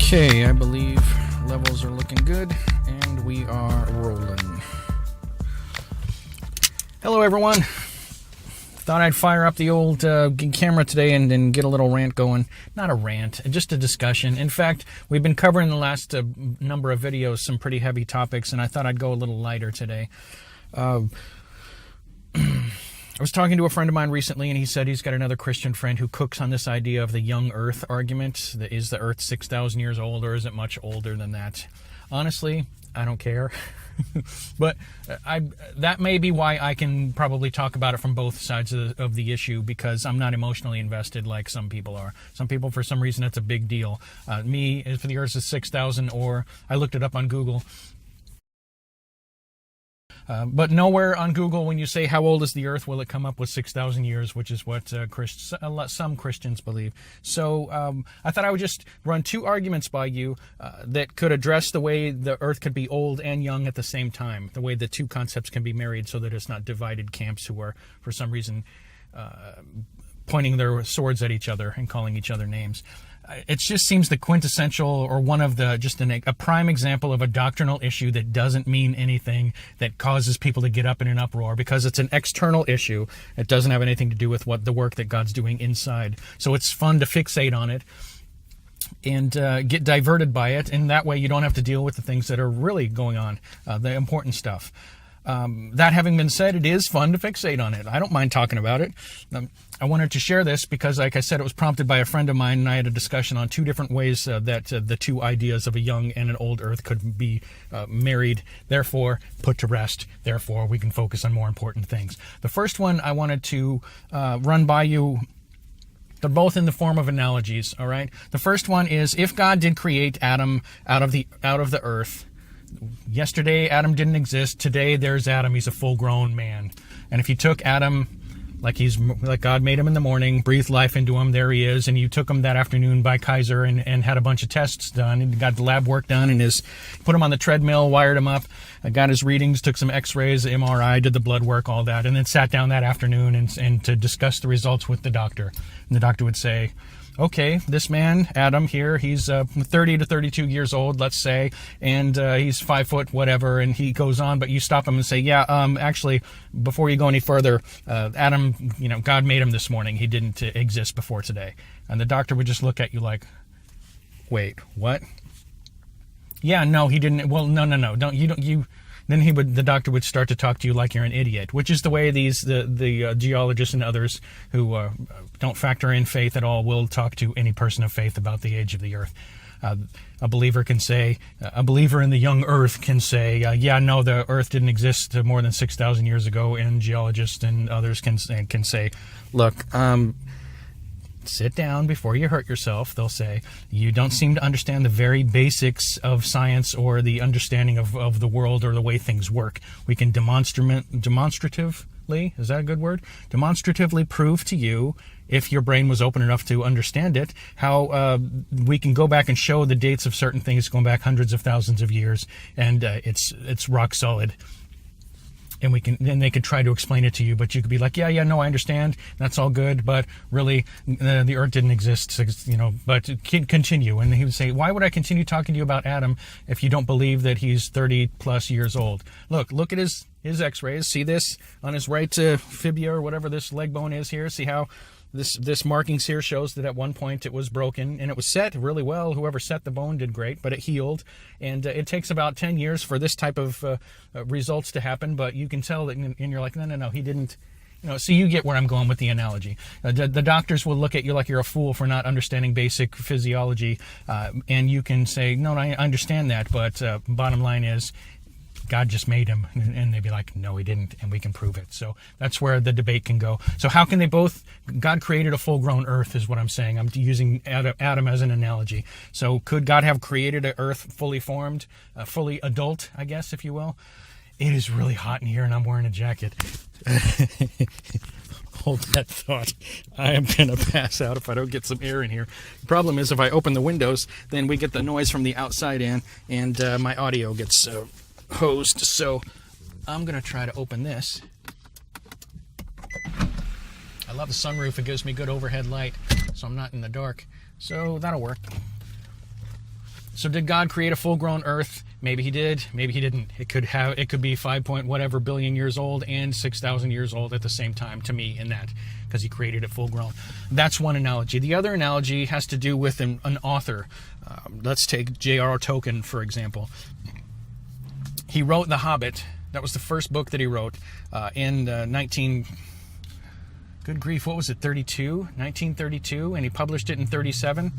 Okay, I believe levels are looking good, and we are rolling. Hello, everyone. Thought I'd fire up the old camera today and get a little rant going. Not a rant, just a discussion. In fact, we've been covering the last number of videos some pretty heavy topics, and I thought I'd go a little lighter today. I was talking to a friend of mine recently, and he said he's got another Christian friend who cooks on this idea of the young Earth argument. Is the Earth 6,000 years old, or is it much older than that? Honestly, I don't care. But that may be why I can probably talk about it from both sides of the issue, because I'm not emotionally invested like some people are. Some people, for some reason, it's a big deal. Me, if the Earth is 6,000, or I looked it up on Google. But nowhere on Google, when you say how old is the Earth, will it come up with 6,000 years, which is what some Christians believe. So I thought I would just run two arguments by you that could address the way the Earth could be old and young at the same time, the way the two concepts can be married so that it's not divided camps who are, for some reason, pointing their swords at each other and calling each other names. It just seems the quintessential, or one of the, just a prime example of a doctrinal issue that doesn't mean anything, that causes people to get up in an uproar because it's an external issue. It doesn't have anything to do with what the work that God's doing inside. So it's fun to fixate on it and get diverted by it, and that way you don't have to deal with the things that are really going on, the important stuff. That having been said, it is fun to fixate on it. I don't mind talking about it. I wanted to share this because, like I said, it was prompted by a friend of mine, and I had a discussion on two different ways that the two ideas of a young and an old Earth could be married, therefore put to rest, therefore we can focus on more important things. The first one I wanted to run by you. They're both in the form of analogies, all right? The first one is, if God did create Adam out of the earth, yesterday Adam didn't exist, today there's Adam, he's a full-grown man. And if you took Adam like God made him in the morning, breathed life into him, there he is, and you took him that afternoon by Kaiser and had a bunch of tests done, and got the lab work done, and put him on the treadmill, wired him up, got his readings, took some x-rays, MRI, did the blood work, all that, and then sat down that afternoon and to discuss the results with the doctor. And the doctor would say, okay, this man, Adam here, he's 30 to 32 years old, let's say, and he's 5 foot whatever, and he goes on, but you stop him and say, actually, before you go any further, Adam, God made him this morning. He didn't exist before today. And the doctor would just look at you like, wait, what? Yeah, no, he didn't. Well, no, Then the doctor would start to talk to you like you're an idiot, which is the way the geologists and others who don't factor in faith at all will talk to any person of faith about the age of the Earth. A believer in the young Earth can say, the Earth didn't exist more than 6,000 years ago, and geologists and others can say, look, sit down before you hurt yourself. They'll say, you don't seem to understand the very basics of science or the understanding of the world or the way things work. We can demonstratively, is that a good word? Demonstratively prove to you, if your brain was open enough to understand it, how we can go back and show the dates of certain things going back hundreds of thousands of years, and it's rock solid. And they could try to explain it to you, but you could be like, no, I understand. That's all good, but really, the Earth didn't exist, but continue. And he would say, why would I continue talking to you about Adam if you don't believe that he's 30 plus years old? Look at his x-rays. See this on his right fibula, or whatever this leg bone is here? See how this markings here shows that at one point it was broken, and it was set really well. Whoever set the bone did great, but it healed. And it takes about 10 years for this type of results to happen, but you can tell that, and you're like, no, he didn't. So you get where I'm going with the analogy. The doctors will look at you like you're a fool for not understanding basic physiology, and you can say, no, I understand that, but bottom line is, God just made him, and they'd be like, no, he didn't, and we can prove it. So that's where the debate can go. So how can they both? God created a full-grown Earth, is what I'm saying. I'm using Adam as an analogy. So could God have created an Earth fully formed, fully adult, I guess, if you will? It is really hot in here, and I'm wearing a jacket. Hold that thought. I am going to pass out if I don't get some air in here. The problem is, if I open the windows, then we get the noise from the outside in, and my audio gets hosed. So I'm going to try to open this. I love the sunroof. It gives me good overhead light, so I'm not in the dark. So that'll work. So did God create a full-grown Earth? Maybe he did, maybe he didn't. It could be 5 point whatever billion years old and 6,000 years old at the same time to me in that, because he created it full-grown. That's one analogy. The other analogy has to do with an author. Let's take J.R.R. Tolkien, for example. He wrote The Hobbit. That was the first book that he wrote in good grief, what was it, 1932, and he published it in 37.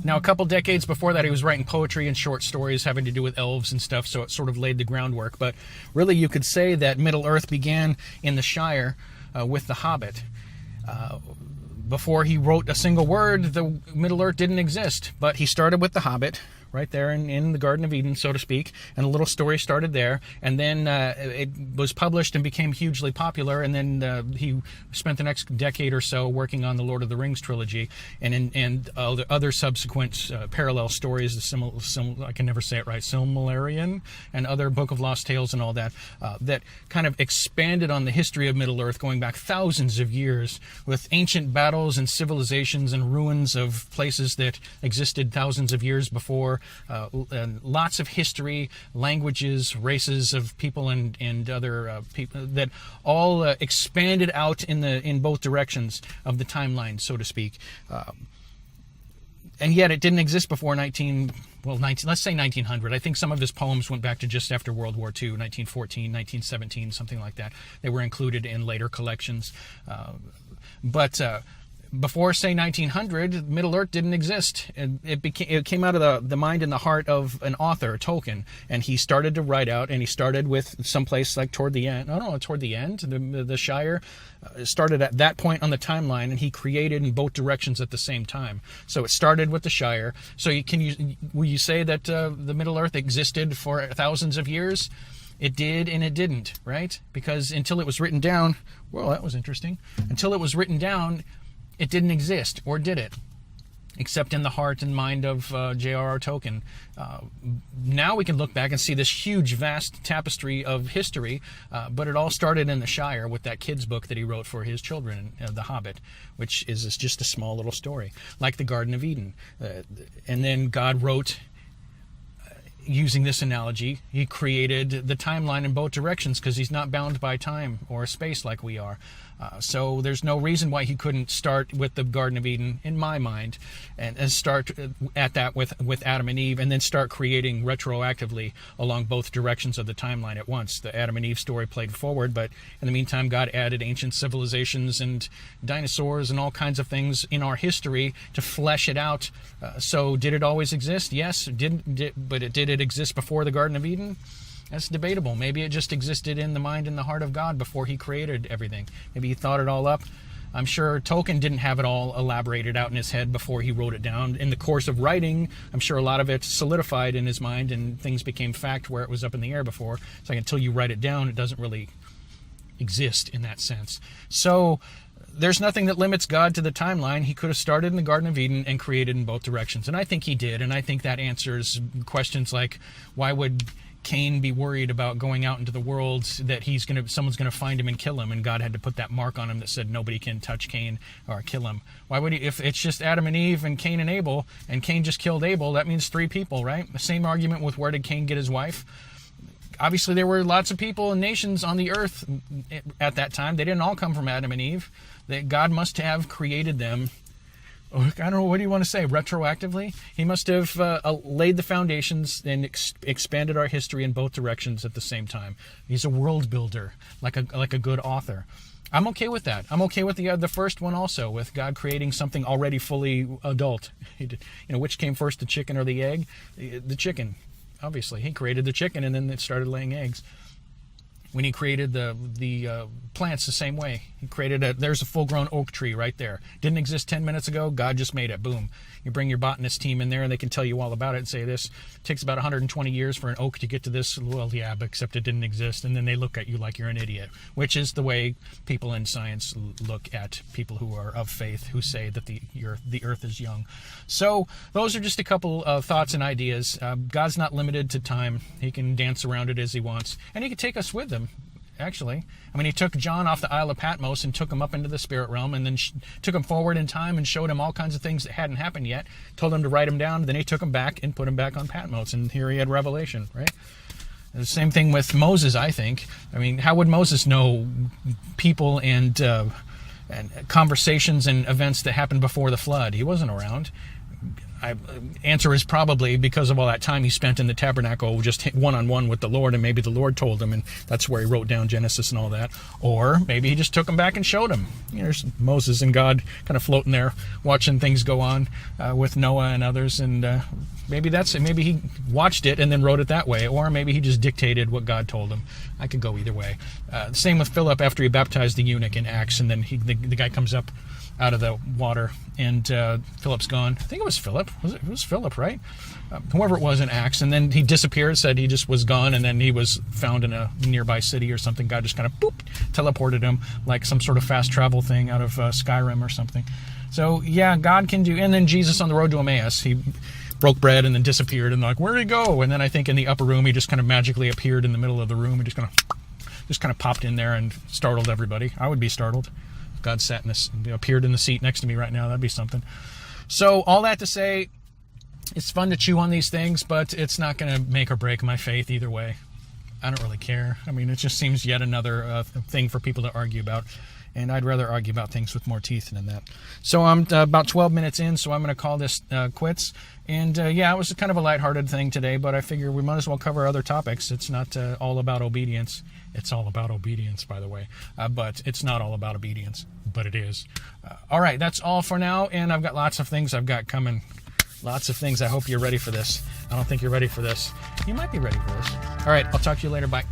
Now, a couple decades before that, he was writing poetry and short stories having to do with elves and stuff, so it sort of laid the groundwork. But really, you could say that Middle-earth began in the Shire with The Hobbit. Before he wrote a single word, the Middle-earth didn't exist. But he started with The Hobbit, right there in the Garden of Eden, so to speak, and a little story started there, and then it was published and became hugely popular, and then he spent the next decade or so working on the Lord of the Rings trilogy, and other subsequent parallel stories, I can never say it right, Silmarillion, and other Book of Lost Tales and all that, that kind of expanded on the history of Middle-earth going back thousands of years, with ancient battles and civilizations and ruins of places that existed thousands of years before, and lots of history, languages, races of people, and other people that all expanded out in both directions of the timeline, so to speak. And yet it didn't exist before let's say 1900. I think some of his poems went back to just after World War II, 1914, 1917, something like that. They were included in later collections. But before, say, 1900, Middle-earth didn't exist. It came out of the mind and the heart of an author, Tolkien, and he started to write out, and he started with someplace like toward the end. The Shire started at that point on the timeline, and he created in both directions at the same time. So it started with the Shire. So will you say that the Middle-earth existed for thousands of years? It did and it didn't, right? Because until it was written down, well, that was interesting. Until it was written down, it didn't exist, or did it? Except in the heart and mind of J.R.R. Tolkien. Now we can look back and see this huge, vast tapestry of history, but it all started in the Shire with that kid's book that he wrote for his children, The Hobbit, which is just a small little story, like the Garden of Eden. And then God wrote, using this analogy, he created the timeline in both directions because he's not bound by time or space like we are. So there's no reason why he couldn't start with the Garden of Eden, in my mind, and start at that with Adam and Eve, and then start creating retroactively along both directions of the timeline at once. The Adam and Eve story played forward, but in the meantime, God added ancient civilizations and dinosaurs and all kinds of things in our history to flesh it out. So did it always exist? Yes. But did it exist before the Garden of Eden? That's debatable. Maybe it just existed in the mind and the heart of God before he created everything. Maybe he thought it all up. I'm sure Tolkien didn't have it all elaborated out in his head before he wrote it down. In the course of writing, I'm sure a lot of it solidified in his mind and things became fact where it was up in the air before. It's like until you write it down, it doesn't really exist in that sense. So there's nothing that limits God to the timeline. He could have started in the Garden of Eden and created in both directions. And I think he did. And I think that answers questions like, why would Cain be worried about going out into the world that someone's gonna find him and kill him, and God had to put that mark on him that said nobody can touch Cain or kill him? Why would he? If it's just Adam and Eve and Cain and Abel, and Cain just killed Abel, that means 3 people, right? The same argument with where did Cain get his wife? Obviously, there were lots of people and nations on the earth at that time. They didn't all come from Adam and Eve. God must have created them. I don't know, what do you want to say? Retroactively? He must have laid the foundations and expanded our history in both directions at the same time. He's a world builder, like a good author. I'm okay with that. I'm okay with the first one also, with God creating something already fully adult. Which came first, the chicken or the egg? The chicken, obviously. He created the chicken, and then it started laying eggs. When he created the plants the same way. He created there's a full-grown oak tree right there. Didn't exist 10 minutes ago. God just made it. Boom. You bring your botanist team in there and they can tell you all about it and say this takes about 120 years for an oak to get to this. Well, yeah, but except it didn't exist. And then they look at you like you're an idiot, which is the way people in science look at people who are of faith, who say that the earth is young. So those are just a couple of thoughts and ideas. God's not limited to time. He can dance around it as he wants, and he can take us with him. actually. I mean, he took John off the Isle of Patmos and took him up into the spirit realm, and then took him forward in time and showed him all kinds of things that hadn't happened yet, told him to write them down, then he took him back and put him back on Patmos, and here he had revelation, right? The same thing with Moses, I think. I mean, how would Moses know people and conversations and events that happened before the flood? He wasn't around. Answer is probably because of all that time he spent in the tabernacle just one-on-one with the Lord, and maybe the Lord told him, and that's where he wrote down Genesis and all that. Or maybe he just took him back and showed him. There's Moses and God kind of floating there, watching things go on with Noah and others, and maybe that's it. Maybe he watched it and then wrote it that way, or maybe he just dictated what God told him. I could go either way. Same with Philip after he baptized the eunuch in Acts, and then the guy comes up out of the water, and Philip's gone. I think it was Philip. It was Philip, right? Whoever it was in Acts, and then he disappeared, said he just was gone, and then he was found in a nearby city or something. God just kind of boop, teleported him like some sort of fast travel thing out of Skyrim or something. So yeah, God can do. And then Jesus on the road to Emmaus, he broke bread and then disappeared, and like, where'd he go? And then I think in the upper room, he just kind of magically appeared in the middle of the room and just kind of popped in there and startled everybody. I would be startled. God sat in this, appeared in the seat next to me right now. That'd be something. So all that to say, it's fun to chew on these things, but it's not going to make or break my faith either way. I don't really care. I mean, it just seems yet another thing for people to argue about, and I'd rather argue about things with more teeth than that. So I'm about 12 minutes in, so I'm going to call this quits. And yeah, it was kind of a lighthearted thing today, but I figure we might as well cover other topics. It's not all about obedience. It's all about obedience, by the way. But it's not all about obedience, but it is. All right, that's all for now, and I've got lots of things I've got coming. Lots of things. I hope you're ready for this. I don't think you're ready for this. You might be ready for this. All right, I'll talk to you later. Bye.